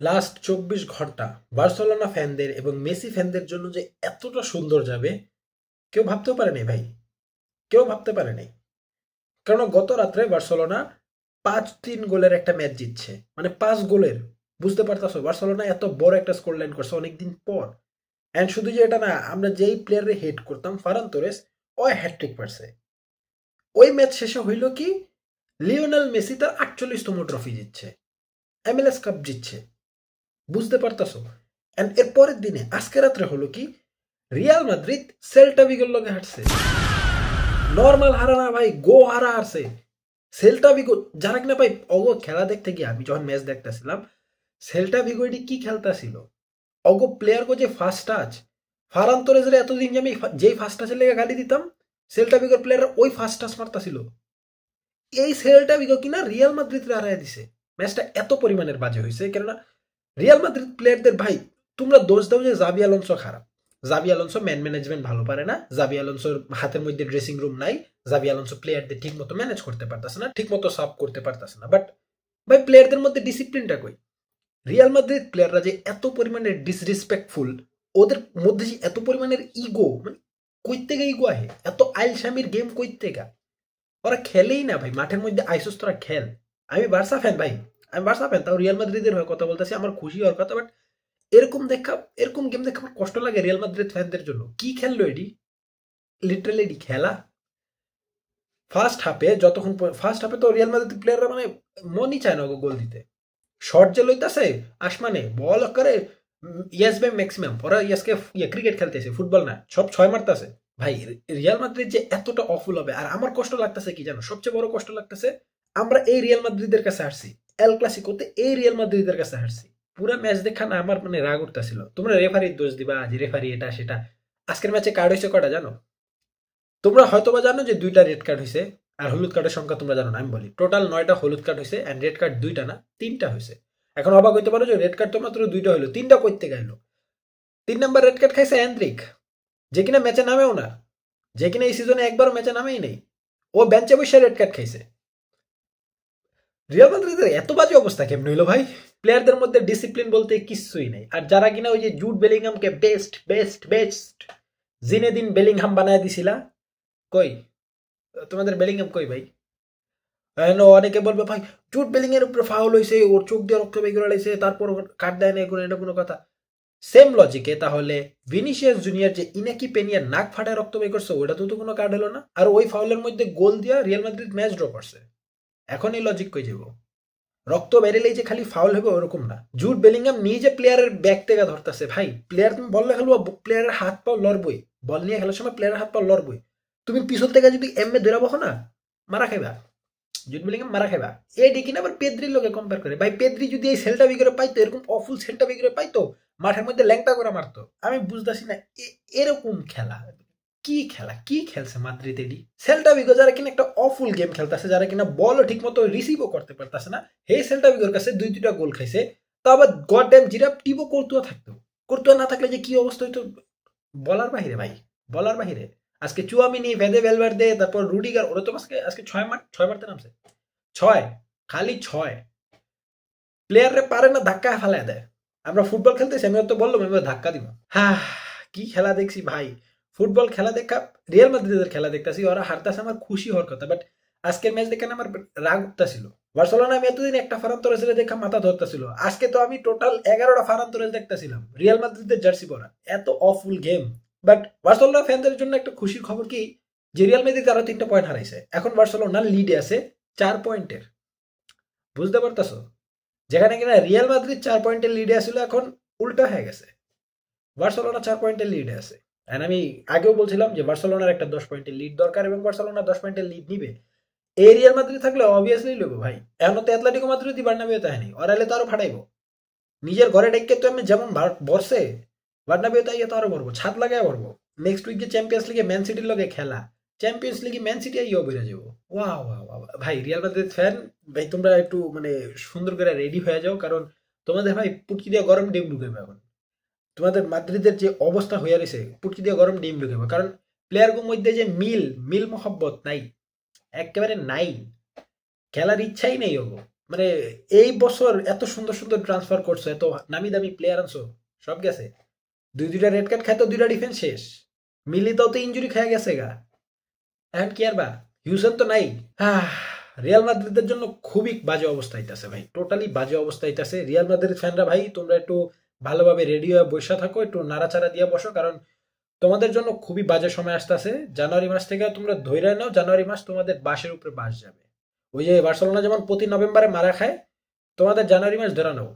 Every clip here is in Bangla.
লাস্ট 24 ঘন্টা বার্সেলোনা ফ্যানদের এবং মেসি ফ্যানদের জন্য যে এতটা সুন্দর যাবে কেউ ভাবতেও পারেনি ভাই। কেউ ভাবতে পারেনি। কারণ গত রাত্রে বার্সেলোনা 5-3 গোলের একটা ম্যাচ জিতছে, মানে 5 গোলের। বুঝতে পারতাছো বার্সেলোনা এত বড় একটা স্কোর লাইন করছে অনেকদিন পর। এন্ড শুধু যে এটা না, আমরা যেই প্লেয়ারে হেড করতাম ফারান তোরেস, ও হ্যাটট্রিক পারছে। ওই ম্যাচ শেষে হইল কি, লিওনেল মেসি তার 48তম ট্রফি জিতছে, MLS কাপ জিতছে। বুঝতে পারতাছো? এন্ড এর পরের দিনে আজকে রাত্রে হলো কি, রিয়াল মাদ্রিদ সেল্টা ভিগোর লগে হাঁটছে। নর্মাল হারা না ভাই, গো হারা হারছে। সেল্টা ভিগো যারা কিনা ভাই, অগো খেলা দেখতে গিয়ে আমি যখন ম্যাচ দেখতেছিলাম, সেল্টা ভিগো এটি কি খেলতেছিল। অগো প্লেয়ার গো যে ফার্স্ট টাচ, ফারান তোরেজের এতদিন যে আমি যেই ফার্স্ট টাচের লেগে গালি দিতাম, সেল্টা ভিগোর প্লেয়ার ওই ফার্স্ট টাচ মারতাছিল। এই সেল্টা ভিগো কিনা রিয়াল মাদ্রিদরে হারায় দিছে। ম্যাচটা এত পরিমাণের বাজে হয়েছে, কেননা রিয়াল মাদ্রিদ প্লেয়ারদের ভাই, তোমরা দোষ দাও যে জাবি আলোনসো খারাপ। জাবি আলোনসো ম্যান ম্যানেজমেন্ট ভালো পারে না, জাবি আলোনসোর হাতের মধ্যে ড্রেসিং রুম নাই, জাবি আলোনসো প্লেয়ারদের ঠিক মতো ম্যানেজ করতে পারতেছে না, ঠিক মতো সাব করতে পারতেছে না। বাট ভাই প্লেয়ারদের মধ্যে ডিসিপ্লিনটা কই? রিয়াল মাদ্রিদ প্লেয়াররা যে এত পরিমাণের ডিসরেসপেক্টফুল, ওদের মধ্যে যে এত পরিমাণের ইগো, মানে কই থেকে ইগো আহে? এত আইলশামির গেম কই থেকে? ওরা খেলেই না ভাই, মাঠের মধ্যে আইসোস তোরা খেল। আমি বার্সা ফ্যান ভাই, আমি বার্সা ফ্যান, তাও রিয়াল মাদ্রিদের হয়ে কথা বলতেছি, আমার খুশি হওয়ার কথা। বাট এরকম দেখা, এরকম গেম দেখা আমার কষ্ট লাগে রিয়াল মাদ্রিদ ফ্যানদের জন্য। কি খেললো এডি? লিটারালি এডি খেলা। ফার্স্ট হাফে তো রিয়াল মাদ্রিদ প্লেয়াররা মানে মনই চায় না গোল দিতে। শর্ট যে লইতাছে আসমানে বল করে, ইয়েস বাই ম্যাক্সিমাম ওরা ইয়াসকে ক্রিকেট খেলতেছে, ফুটবল না, সব ছয় মারতেছে। ভাই রিয়াল মাদ্রিদ যে এতটা অফুল হবে, আর আমার কষ্ট লাগতেছে কি জানো? সবচেয়ে বড় কষ্ট লাগতেছে, আমরা এই রিয়াল মাদ্রিদের কাছে হারছি, এল ক্লাসিকোতে এই রিয়াল মাদ্রিদের কাছে হারছি। পুরো ম্যাচ দেখা না আমার মানে রাগ উঠতেছিল। তোমরা রেফারির দোষ দিবা, যে রেফারি এটা সেটা। আজকের ম্যাচে কার্ড হয়েছে কটা জানো? তোমরা হয়তোবা জানো যে 2টা রেড কার্ড হয়েছে, আর হলুদ কার্ডের সংখ্যা তোমরা জানো না, আমি বলি টোটাল 9টা হলুদ কার্ড হয়েছে, এন্ড রেড কার্ড 2টা না 3টা হয়েছে। এখন অবাক হইতে পারো যে রেড কার্ড তো মাত্র 2টা হইলো, 3টা কইতে গেল। 3 নাম্বার রেড কার্ড খাইছে এন্ড্রিক, যে কিনা ম্যাচে নামেও না, যে কিনা এই সিজনে একবারও ম্যাচে নামেই নেই। ও বেঞ্চে বসে রেড কার্ড খাইছে। রিয়াল মাদ্রিদের এত বাজে অবস্থা কেমন হইলো ভাই? প্লেয়ারদের মধ্যে ডিসিপ্লিন বলতে কিছুই নেই। আর যারা কিনা ওই যে জুড বেলিংহামকে best best best Zinedine Bellingham বানায় দিছিলা, কই তোমাদের বেলিংহাম কই ভাই? অনেকে বলবে ভাই জুড বেলিং এর উপরে ফাউল হয়েছে, ওর চোখ দিয়ে রক্ত বের করে লাইছে, তারপর কাট দেয় না, এটা কোনো কথা? সেম লজিকে তাহলে ভিনিসিয়াস জুনিয়র যে ইনাকি পেনিয়ার নাক ফাটায় রক্ত বের করছে, ওটা তো কোনো কার্ড হলো না। আর ওই ফাউলের মধ্যে গোল দিয়া রিয়াল মাদ্রিদ ম্যাচ ড্র করছে। এখন এই লজিক কই যাব? রক্ত বেরিলেই যে খালি ফাউল হবে ওরকম না। জুড বেলিংহাম নিজে প্লেয়ারের ব্যাক থেকে ধরতেছে। ভাই প্লেয়ার, তুমি বললে খেলবো, প্লেয়ারের হাত পাও লড়বই, বল নিয়ে খেলার সময় প্লেয়ারের হাত পাও লড়বই। তুমি পিছন থেকে যদি এমএ ধরে বসো না, মারা খাইবা। জুড বেলিংহাম মারা খাইবা। এডি কিনা আবার পেদ্রির লোকে কম্পেয়ার করে। ভাই পেদ্রি যদি এই সেল্টা ভিগোরে পাইতো, এরকম অফুল সেল্টা ভিগোরে পাইতো, মাঠের মধ্যে ল্যাংটা করে মারতো। আমি বুঝতেছি না এরকম খেলা কি খেলা, কি খেলছে মাদ্রিদ এডি? সেল্টা ভিগো যারা কিনা একটা অফুল গেম খেলতেছে, যারা কিনা বলও ঠিক মতো রিসিভও করতে পারতেছে না, হে সেল্টা ভিগোর কাছে 2-2টা গোল খাইছে। তো আবার গড ড্যাম জিরা টিবো কর্তুয়া থাকতো। কর্তুয়া না থাকলে যে কি অবস্থা হইতো বলার বাহিরে ভাই, বলার বাহিরে। আজকে চুয়ামিনি, ভেদে ভেলভার্দে, তারপর রুডিগার, ওরা তো আজকে 6 মারতে নামছে। 6, খালি 6। প্লেয়াররে পারে না, ধাক্কা ফেলায় দেয়। আমরা ফুটবল খেলতেছি, আমি তো বললাম আমি ধাক্কা দিব। হ্যাঁ, কি খেলা দেখছি ভাই। ফুটবল খেলা দেখা, রিয়াল মাদ্রিদের খেলা দেখতেছি, ওরা হারতাছে, আমার খুশি হওয়ার কথা। বাট আজকের ম্যাচ দেখে আমার রাগ উঠতেছিল। বার্সেলোনা আমি এতদিন একটা ফারান তোরেসের দেখা মাথা ধরতেছিল, আজকে তো আমি টোটাল 11টা ফারান তোরেস দেখতেছিলাম রিয়াল মাদ্রিদের জার্সি পরা। এত অফুল গেম। বাট বার্সেলোনা ফ্যানদের জন্য একটা খুশির খবর কি, যে রিয়াল মাদ্রিদ আরো 3টা পয়েন্ট হারাইছে। এখন বার্সেলোনা লিডে আছে 4 পয়েন্টের। বুঝতে পারতেছো? যেখানে কিনা রিয়াল মাদ্রিদ 4 পয়েন্টের লিডে আসলে, এখন উল্টা হয়ে গেছে। বার্সেলোনা 4 পয়েন্টের লিডে আছে। এন্ড আমি আগেও বলছিলাম যে বার্সেলোনার একটা 10 পয়েন্টের লিড দরকার, এবং বার্সেলোনা 10 পয়েন্টের লিড নিবে। এই রিয়াল মাদ্রিদ থাকলে অবভিয়াসলি লইব ভাই। এখন তো অ্যাটলেটিকো মাদ্রিদ বার্নাবিও তাই ওরাইলে তো আরো ফাটাইবো। নিজের ঘরে ডেকে তো আমি যেমন বসছে, বার্নাবিও তাই তো আরো ভরবো, ছাদ লাগায় ভরবো। নেক্সট উইক যে চ্যাম্পিয়ন্স লিগে ম্যান সিটির লগে খেলা, চ্যাম্পিয়ন্স লিগে ম্যান সিটি আইও বেরা যাবো। ওয়াও ওয়াও ওয়াও ভাই, রিয়াল মাদ্রিদ ফ্যান ভাই, তোমরা একটু মানে সুন্দর করে রেডি হয়ে যাও, কারণ তোমাদের ভাই পুটকি দিয়ে গরম ডিম ঢুকাবে এখন। তোমাদের মাদ্রিদের যে অবস্থা হয়ে রয়েছে, পুটকি দিয়ে গরম ডিম ঢুকাবে। কারণ প্লেয়ারগুলোর মধ্যে যে মিল মহব্বত নাই, একেবারে নাই, খেলার ইচ্ছাই নেই ওগো। মানে এই বছর এত সুন্দর সুন্দর ট্রান্সফার করছো, এত নামি দামি প্লেয়ার আনছো, সব গেছে। দুইটা রেড কার্ড খাইতো, দুইটা ডিফেন্স শেষ। মিলিতাও তো ইঞ্জুরি খেয়ে গেছে গা, এখন কি আর বা হিউসেন তো নাই। রিয়াল মাদ্রিদের জন্য খুবই বাজে অবস্থা হইতাছে ভাই, টোটালি বাজে অবস্থা হইতাছে। রিয়াল মাদ্রিদ ফ্যানরা ভাই তোমরা একটু ভালোভাবে রেডি হয়ে বসে থাকো, একটু নাড়াচাড়া দিয়ে বসো, কারণ তোমাদের জন্য খুবই বাজে সময় আসতেছে। জানুয়ারি মাস থেকে তোমরা ধৈর্য নাও, জানুয়ারি মাস তোমাদের বাসের উপরে বাস যাবে। ওই যে বার্সেলোনা যেমন প্রতি নভেম্বরে মারা খায়, তোমাদের জানুয়ারি মাস ধরে নাও,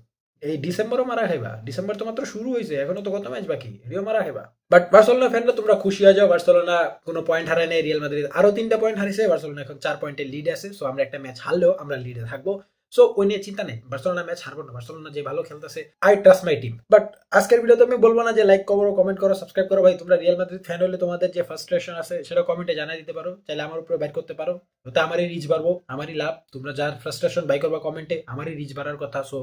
এই ডিসেম্বরও মারা খাইবা। ডিসেম্বর তো মাত্র শুরু হয়েছে, এখনো তো কত ম্যাচ বাকি, রিও মারা খাইবা। বাট বার্সেলোনা ফ্যানরা তোমরা খুশি হয়ে যাও, বার্সেলোনা কোনো পয়েন্ট হারায় নেই, রিয়াল মাদ্রিদ আরো 3টা পয়েন্ট হারিয়েছে, বার্সেলোনা এখন 4 পয়েন্টের লিড আছে। সো আমরা একটা ম্যাচ হারলেও আমরা লিডে থাকবো। সো ওই নিয়ে চিন্তা নেই, বার্সেলোনা ম্যাচ হারবো না, বার্সেলোনা যে ভালো খেলতেছে, I trust my team. But আজকের ভিডিওতে আমি বলবো না যে লাইক করো, কমেন্ট করো, সাবস্ক্রাইব করো। ভাই তোমরা রিয়াল মাদ্রিদ ফ্যান হলে তোমাদের যে ফ্রাস্ট্রেশন আছে সেটা কমেন্টে জানাই দিতে পারো, চাইলে আমার উপরে বাইর করতে পারো, ওতে আমারই রিচ বাড়বো, আমারই লাভ। তোমরা যার ফ্রাস্ট্রেশন বাই করবা কমেন্টে, আমারই রিচ বাড়ার কথা। So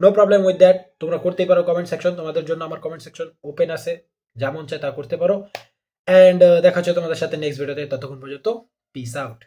no problem with that, তোমরা করতেই পারো কমেন্ট সেকশন, তোমাদের জন্য আমার কমেন্ট সেকশন ওপেন আছে, যেমন চাই তা করতে পারো। অ্যান্ড দেখা হচ্ছে তোমাদের সাথে নেক্সট ভিডিওতে, ততক্ষণ পর্যন্ত পিস আউট।